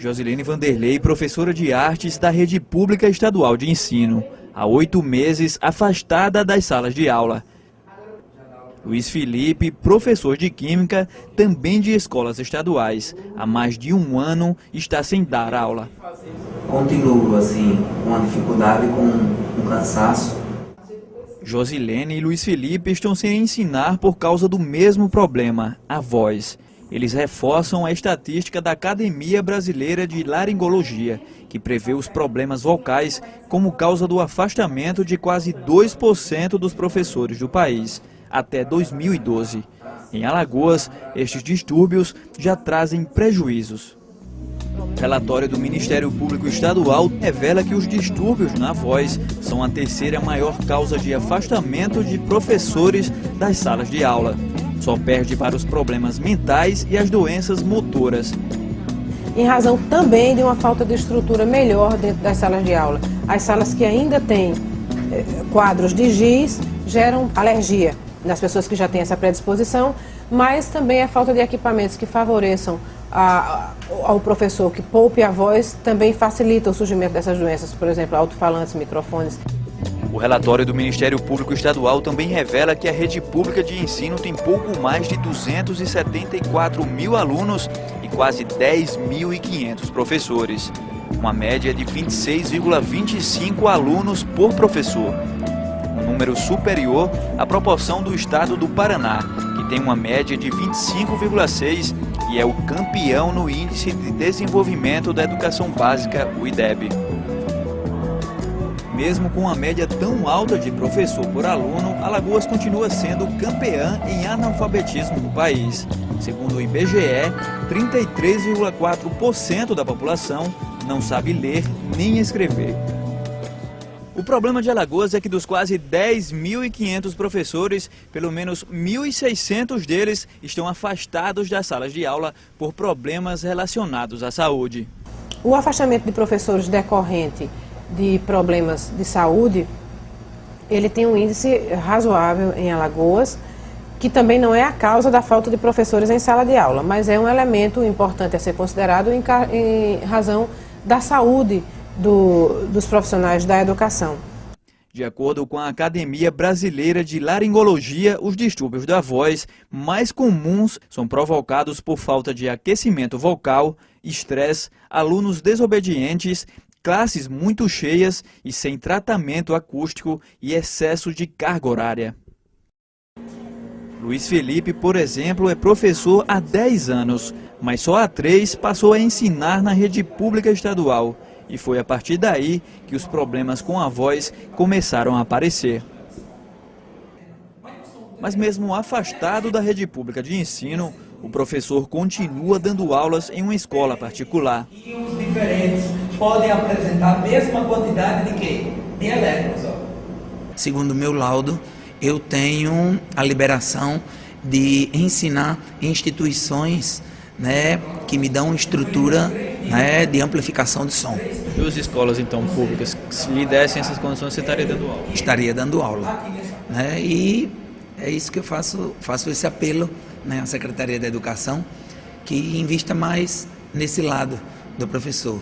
Josilene Vanderlei, professora de artes da Rede Pública Estadual de Ensino, há 8 meses afastada das salas de aula. Luiz Felipe, professor de Química, também de escolas estaduais, há mais de 1 ano está sem dar aula. Continuo assim, com uma dificuldade, com um cansaço. Josilene e Luiz Felipe estão sem ensinar por causa do mesmo problema, a voz. Eles reforçam a estatística da Academia Brasileira de Laringologia, que prevê os problemas vocais como causa do afastamento de quase 2% dos professores do país, até 2012. Em Alagoas, estes distúrbios já trazem prejuízos. O relatório do Ministério Público Estadual revela que os distúrbios na voz são a 3ª maior causa de afastamento de professores das salas de aula. Só perde para os problemas mentais e as doenças motoras. Em razão também de uma falta de estrutura melhor dentro das salas de aula. As salas que ainda têm quadros de giz geram alergia nas pessoas que já têm essa predisposição, mas também a falta de equipamentos que favoreçam ao professor que poupe a voz também facilita o surgimento dessas doenças, por exemplo, alto-falantes, microfones. O relatório do Ministério Público Estadual também revela que a rede pública de ensino tem pouco mais de 274 mil alunos e quase 10.500 professores. Uma média de 26,25 alunos por professor. Um número superior à proporção do estado do Paraná, que tem uma média de 25,6 e é o campeão no Índice de Desenvolvimento da Educação Básica, o IDEB. Mesmo com uma média tão alta de professor por aluno, Alagoas continua sendo campeã em analfabetismo no país. Segundo o IBGE, 33,4% da população não sabe ler nem escrever. O problema de Alagoas é que dos quase 10.500 professores, pelo menos 1.600 deles estão afastados das salas de aula por problemas relacionados à saúde. O afastamento de professores decorrente de problemas de saúde, ele tem um índice razoável em Alagoas, que também não é a causa da falta de professores em sala de aula, mas é um elemento importante a ser considerado em razão da saúde dos profissionais da educação. De acordo com a Academia Brasileira de Laringologia, os distúrbios da voz mais comuns são provocados por falta de aquecimento vocal, estresse, alunos desobedientes, classes muito cheias e sem tratamento acústico e excesso de carga horária. Luiz Felipe, por exemplo, é professor há 10 anos, mas só há 3 passou a ensinar na rede pública estadual. E foi a partir daí que os problemas com a voz começaram a aparecer. Mas mesmo afastado da rede pública de ensino, o professor continua dando aulas em uma escola particular. E os diferentes podem apresentar a mesma quantidade de quê? De elétrons. Segundo o meu laudo, eu tenho a liberação de ensinar em instituições, né, que me dão estrutura, né, de amplificação de som. E as escolas, então, públicas, se lhe dessem essas condições, você estaria dando aula? Estaria dando aula, né, e é isso que eu faço esse apelo, né, à Secretaria da Educação, que invista mais nesse lado do professor.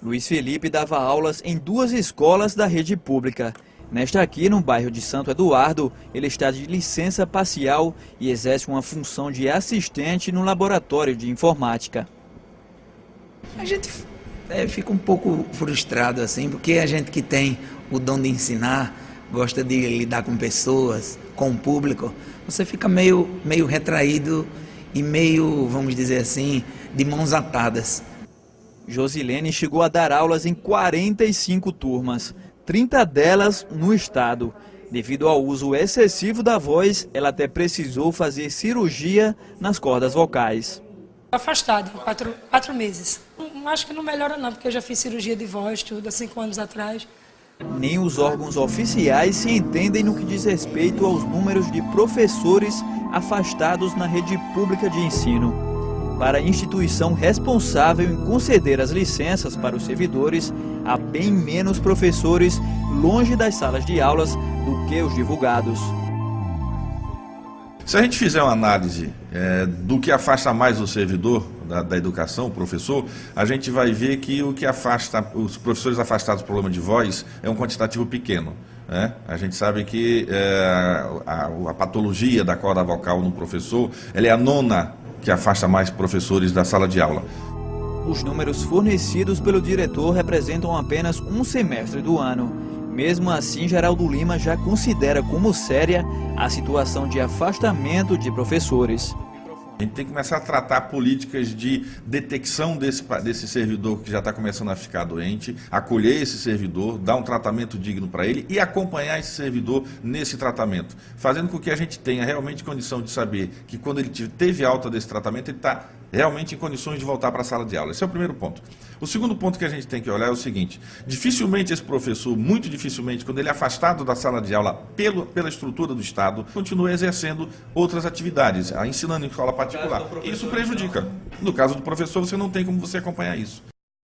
Luiz Felipe dava aulas em 2 escolas da rede pública. Nesta aqui, no bairro de Santo Eduardo, ele está de licença parcial e exerce uma função de assistente no laboratório de informática. A gente fica um pouco frustrado assim, porque a gente que tem o dom de ensinar, gosta de lidar com pessoas, com o público, você fica meio retraído e meio, vamos dizer assim, de mãos atadas. Josilene chegou a dar aulas em 45 turmas, 30 delas no estado. Devido ao uso excessivo da voz, ela até precisou fazer cirurgia nas cordas vocais. Afastado, 4 meses. Acho que não melhora não, porque eu já fiz cirurgia de voz, tudo, há 5 anos atrás. Nem os órgãos oficiais se entendem no que diz respeito aos números de professores afastados na rede pública de ensino. Para a instituição responsável em conceder as licenças para os servidores, há bem menos professores longe das salas de aulas do que os divulgados. Se a gente fizer uma análise do que afasta mais o servidor da educação, o professor, a gente vai ver que o que afasta os professores afastados do problema de voz é um quantitativo pequeno. A gente sabe que a patologia da corda vocal no professor, ela é a nona que afasta mais professores da sala de aula. Os números fornecidos pelo diretor representam apenas um semestre do ano. Mesmo assim, Geraldo Lima já considera como séria a situação de afastamento de professores. A gente tem que começar a tratar políticas de detecção desse servidor que já está começando a ficar doente, acolher esse servidor, dar um tratamento digno para ele e acompanhar esse servidor nesse tratamento, fazendo com que a gente tenha realmente condição de saber que quando ele teve alta desse tratamento, ele está realmente em condições de voltar para a sala de aula. Esse é o primeiro ponto. O segundo ponto que a gente tem que olhar é o seguinte: dificilmente esse professor, muito dificilmente, quando ele é afastado da sala de aula pela estrutura do Estado, continua exercendo outras atividades, ensinando em escola particular. Isso prejudica. No caso do professor, você não tem como você acompanhar isso.